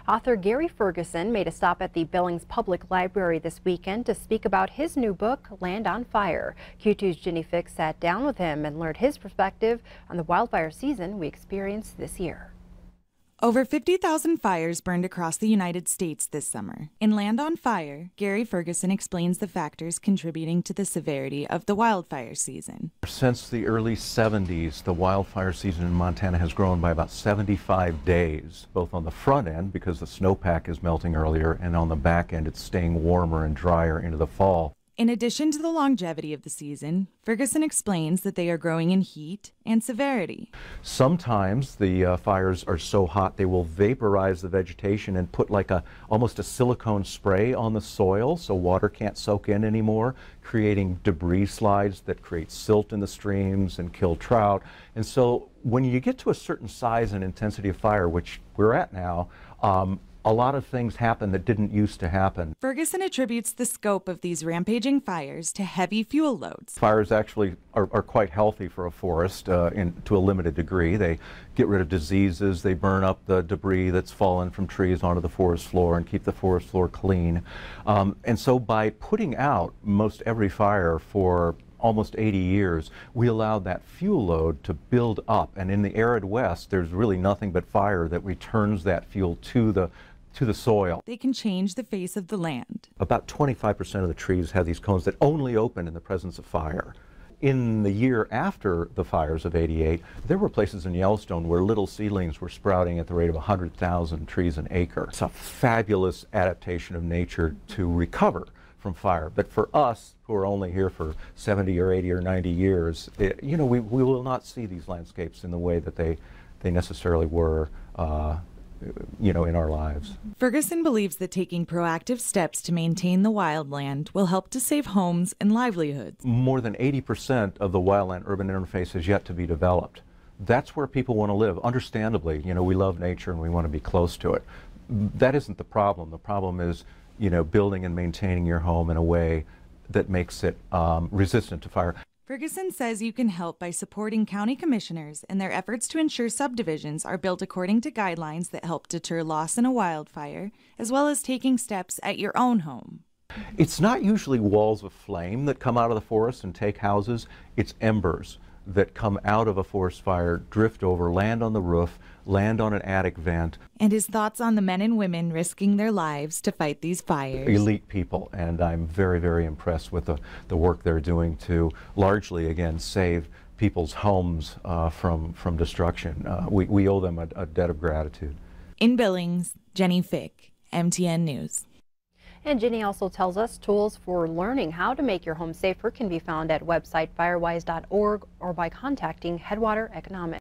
Author Gary Ferguson made a stop at the Billings Public Library this weekend to speak about his new book, Land on Fire. Q2's Jenny Fick sat down with him and learned his perspective on the wildfire season we experienced this year. Over 50,000 fires burned across the United States this summer. In Land on Fire, Gary Ferguson explains the factors contributing to the severity of the wildfire season. Since the early 70s, the wildfire season in Montana has grown by about 75 days, both on the front end because the snowpack is melting earlier, and on the back end it's staying warmer and drier into the fall. In addition to the longevity of the season, Ferguson explains that they are growing in heat and severity. Sometimes the fires are so hot they will vaporize the vegetation and put like almost a silicone spray on the soil so water can't soak in anymore, creating debris slides that create silt in the streams and kill trout. And so when you get to a certain size and intensity of fire, which we're at now, a lot of things happen that didn't used to happen. Ferguson attributes the scope of these rampaging fires to heavy fuel loads. Fires actually are quite healthy for a forest to a limited degree. They get rid of diseases, they burn up the debris that's fallen from trees onto the forest floor and keep the forest floor clean. And so by putting out most every fire for almost 80 years, we allowed that fuel load to build up. And in the arid West, there's really nothing but fire that returns that fuel to the soil. They can change the face of the land. About 25% of the trees have these cones that only open in the presence of fire. In the year after the fires of '88, there were places in Yellowstone where little seedlings were sprouting at the rate of 100,000 trees an acre. It's a fabulous adaptation of nature to recover from fire. But for us, who are only here for 70 or 80 or 90 years, we will not see these landscapes in the way that they necessarily were in our lives. Ferguson believes that taking proactive steps to maintain the wildland will help to save homes and livelihoods. More than 80% of the wildland-urban interface is yet to be developed. That's where people want to live. Understandably, we love nature and we want to be close to it. That isn't the problem. The problem is, building and maintaining your home in a way that makes it resistant to fire. Ferguson says you can help by supporting county commissioners in their efforts to ensure subdivisions are built according to guidelines that help deter loss in a wildfire, as well as taking steps at your own home. It's not usually walls of flame that come out of the forest and take houses. It's embers that come out of a forest fire, drift over, land on the roof, land on an attic vent. And his thoughts on the men and women risking their lives to fight these fires. Elite people, and I'm very, very impressed with the work they're doing to largely, again, save people's homes from destruction. We owe them a debt of gratitude. In Billings, Jenny Fick, MTN News. And Jenny also tells us tools for learning how to make your home safer can be found at website firewise.org or by contacting Headwater Economics.